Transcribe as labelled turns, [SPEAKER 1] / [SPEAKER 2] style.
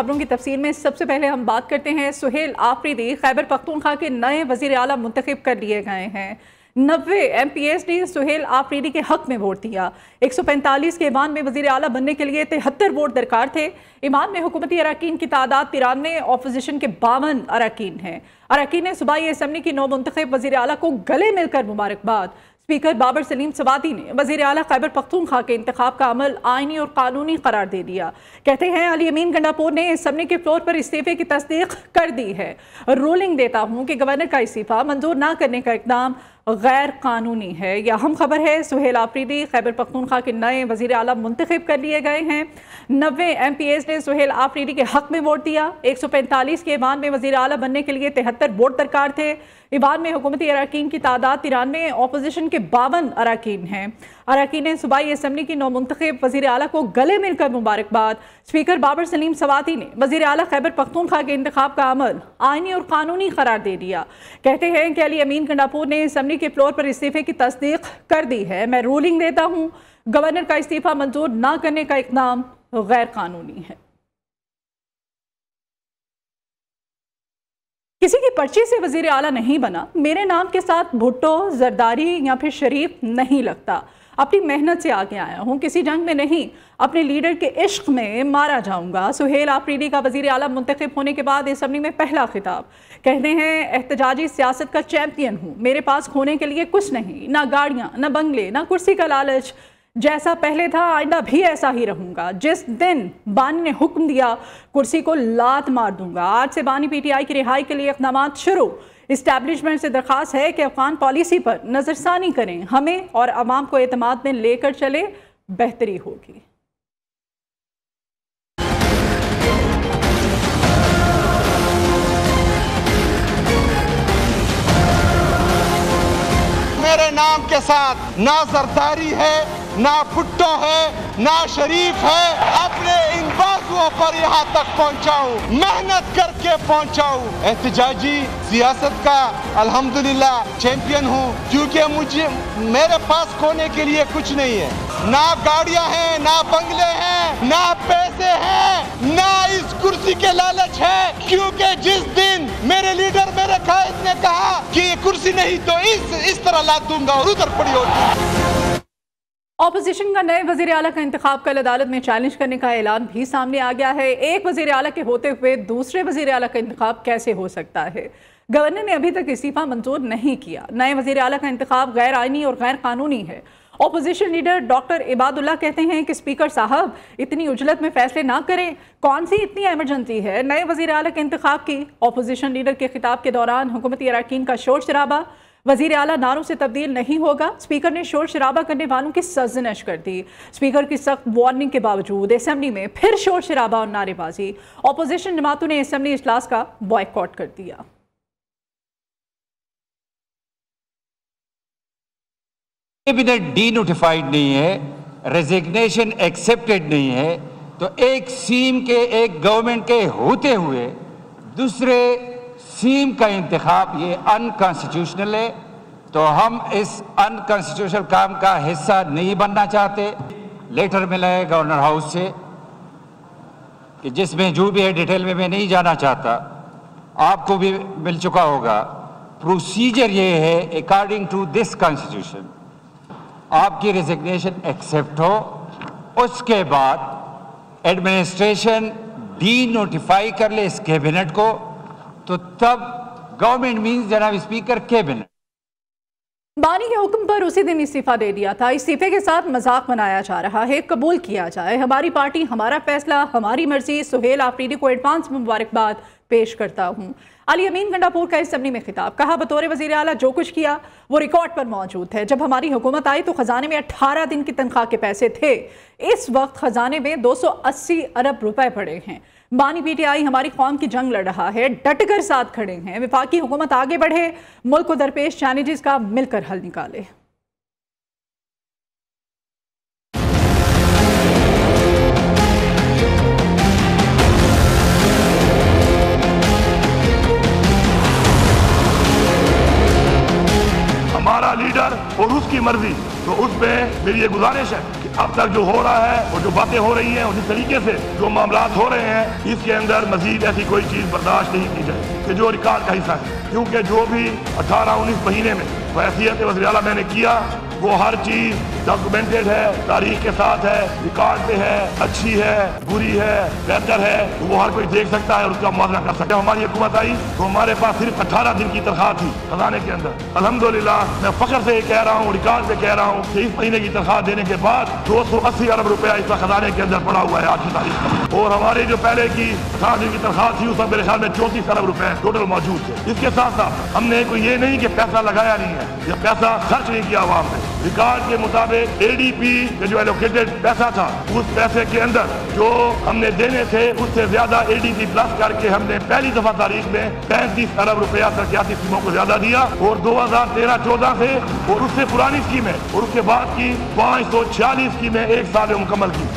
[SPEAKER 1] खबरों की तफसील में सबसे पहले हम बात करते हैं सुहेल आफरीदी खैबर पख्तूनख्वा के नए वजीर आला मुंतखब कर लिए गए हैं। 90 MPs ने सुहेल आफरीदी के हक में वोट दिया। 145 के ईमान में वजीर आला बनने के लिए 73 वोट दरकार थे। ईमान में हुकूमती अरकान की तादाद 93, ऑपोजिशन के 52 अरकान हैं। अरकान ने सूबाई असम्बली की नौ मुंतखब वजीर आला को गले मिलकर मुबारकबाद। स्पीकर बाबर सलीम सवाती ने वज़ीर आला खैबर पख्तूनख्वा के इंतखाब का अमल आइनी और कानूनी करार दे दिया। कहते हैं अली अमीन गंडापुर ने असम्बली के फ्लोर पर इस्तीफे की तस्दीक कर दी है। रूलिंग देता हूँ कि गवर्नर का इस्तीफा मंजूर न करने का इकदाम गैर कानूनी है। यह अहम खबर है। सुहेल आफरीदी खैबर पख्तूनख्वा के नए वज़ीर आला मुंतखब कर लिए गए हैं। 90 MPs ने सुहेल आफरीदी के हक में वोट दिया। 145 के ईमान में वज़ीर आला बनने के लिए 73 वोट दरकार थे। ईमान में हुकूमती अरकान की तादाद 93, ऑपोजिशन के 52 अरकान हैं। अरकान ने सूबाई असम्बली की नौ मुंतखब वज़ीर आला को गले मिलकर मुबारकबाद। स्पीकर बाबर सलीम सवाती ने वज़ीर आला खैबर पख्तूनख्वा के इंतखाब का अमल आइनी और कानूनी करार दे दिया। कहते हैं कि अली अमीन गंडापुर ने असम्बली के फ्लोर पर इस्तीफे की तस्दीक कर दी है। मैं रूलिंग देता हूँ, गवर्नर का इस्तीफा मंजूर न करने का इकदाम गैर कानूनी है। किसी की पर्ची से वजीर आला नहीं बना, मेरे नाम के साथ भुट्टो, जरदारी या फिर शरीफ नहीं लगता। अपनी मेहनत से आगे आया हूँ, किसी जंग में नहीं, अपने लीडर के इश्क में मारा जाऊंगा। सुहेल आफरीदी का वजीर आला मुंतखब होने के बाद असम्बली में पहला खिताब। कहते हैं एहतजाजी सियासत का चैंपियन हूँ, मेरे पास खोने के लिए कुछ नहीं, ना गाड़ियाँ, ना बंगले, ना कुर्सी का लालच। जैसा पहले था आइंदा भी ऐसा ही रहूंगा। जिस दिन बानी ने हुक्म दिया कुर्सी को लात मार दूंगा। आज से बानी PTI की रिहाई के लिए इक़दाम शुरू। इस्टेब्लिशमेंट से दरख्वास्त है कि अफगान पॉलिसी पर नज़रसानी करें, हमें और अवाम को एतमाद में लेकर चले, बेहतरी होगी।
[SPEAKER 2] मेरे नाम के साथ ना जरदारी है, ना भुट्टो है, ना शरीफ है। अपने इन बाजुओं पर यहाँ तक पहुँचाऊँ, मेहनत करके पहुँचाऊँ। एहतजाजी सियासत का अल्हम्दुलिल्लाह चैंपियन हूँ, क्योंकि मुझे मेरे पास खोने के लिए कुछ नहीं है। ना गाड़ियाँ हैं, ना बंगले हैं, ना पैसे हैं, ना इस कुर्सी के लालच है। क्योंकि जिस दिन मेरे लीडर, मेरे कायद ने कहा कि ये कुर्सी नहीं तो इस तरह ला दूंगा और उधर पड़ी होगी।
[SPEAKER 1] ऑपोजिशन का नए वजीर आला का इंतखाब कल अदालत में चैलेंज करने का ऐलान भी सामने आ गया है। एक वजीर आला के होते हुए दूसरे वजीर आला का इंतखाब कैसे हो सकता है? गवर्नर ने अभी तक इस्तीफा मंजूर नहीं किया। नए वजीर आला का इंतखाब गैर आइनी और गैर कानूनी है। ऑपोजिशन लीडर डॉक्टर इबादुल्लाह कहते हैं कि स्पीकर साहब इतनी उजलत में फैसले ना करें, कौन सी इतनी इमरजेंसी है नए वजीर आला के इंतखाब की? ऑपोजिशन लीडर के खिताब के दौरान हुकूमती अरकान का शोर शराबा। वजीर आला नारों से तब्दील नहीं होगा। स्पीकर ने शोर शराबा करने वालों की सरजनश कर दी। स्पीकर की सख्त वार्निंग के बावजूद असम्बली में फिर शोर शराबा और नारेबाजी। ऑपोजिशन जमातों ने असम्बली इजलास का बॉयकॉट कर दिया।
[SPEAKER 3] कैबिनेट डी नोटिफाइड नहीं है, रेजिग्नेशन एक्सेप्टेड नहीं है, तो एक सीम के, एक गवर्नमेंट के होते हुए दूसरे सीम का इंतखाब ये अनकॉन्स्टिट्यूशनल है। तो हम इस अनकॉन्स्टिट्यूशनल काम का हिस्सा नहीं बनना चाहते। लेटर मिला है गवर्नर हाउस से कि जिसमें जो भी है डिटेल में मैं नहीं जाना चाहता, आपको भी मिल चुका होगा। प्रोसीजर ये है अकॉर्डिंग टू दिस कॉन्स्टिट्यूशन, आपकी रेजिग्नेशन एक्सेप्ट हो, उसके बाद एडमिनिस्ट्रेशन डी नोटिफाई कर ले इस कैबिनेट को, तो तब गवर्नमेंट मींस जनाब स्पीकर कैबिनेट।
[SPEAKER 1] बानी के हुक्म पर उसी दिन इस्तीफा दे दिया था। इस्तीफे के साथ मजाक बनाया जा रहा है। कबूल किया जाए, हमारी पार्टी, हमारा फैसला, हमारी मर्जी। सुहेल आफरीदी को एडवांस मुबारकबाद पेश करता हूँ। अली अमीन गंडापुर का असम्बली में खिताब। कहा बतौर वजीर आला जो कुछ किया वो रिकॉर्ड पर मौजूद है। जब हमारी हुकूमत आई तो खजाने में 18 दिन की तनख्वाह के पैसे थे। इस वक्त खजाने में 280 अरब रुपए पड़े हैं। बानी PTI हमारी कौम की जंग लड़ रहा है, डटकर साथ खड़े हैं। विफाकी हुकूमत आगे बढ़े, मुल्क को दरपेश चैलेंजेस का मिलकर हल निकाले।
[SPEAKER 4] हमारा लीडर और उसकी मर्जी। तो उसमें मेरी ये गुजारिश है कि अब तक जो हो रहा है और जो बातें हो रही हैं, उसी तरीके से जो मामलात हो रहे हैं, इसके अंदर मजीद ऐसी कोई चीज़ बर्दाश्त नहीं की जाए कि जो रिकॉर्ड का हिस्सा है। क्योंकि जो भी 18-19 महीने में हैसियत वज़ीर आला मैंने किया, वो हर चीज डॉक्यूमेंटेड है, तारीख के साथ है, रिकॉर्ड पे है, अच्छी है, बुरी है, बेहतर है, तो वो हर कोई देख सकता है और उसका मुआवजा कर सकता है। हमारी हुकूमत आई तो हमारे पास सिर्फ 18 दिन की तनख्वाह थी खजाने के अंदर। अल्हम्दुलिल्लाह मैं फख्र से कह रहा हूँ, रिकॉर्ड पे कह रहा हूँ कि इस महीने की तनख्वाह देने के बाद 280 अरब रुपया इस खजाने के अंदर पड़ा हुआ है आज की तारीख में। और हमारे जो पहले की 18 दिन की तनख्वाह थी उसमें मेरे ख्याल में 34 अरब रुपए टोटल मौजूद थे। इसके साथ साथ हमने कोई ये नहीं कि पैसा लगाया नहीं है या पैसा खर्च नहीं किया आवाम ने। रिकॉर्ड के मुताबिक एडीपी के जो एलोकेटेड पैसा था, उस पैसे के अंदर जो हमने देने थे उससे ज्यादा एडीपी प्लस करके हमने पहली दफा तारीख में 35 अरब रुपया तरक्याती स्कीमों को ज्यादा दिया। और 2013-14 से और उससे पुरानी स्कीमें और उसके बाद की 546 स्कीमें एक साल में मुकम्मल की।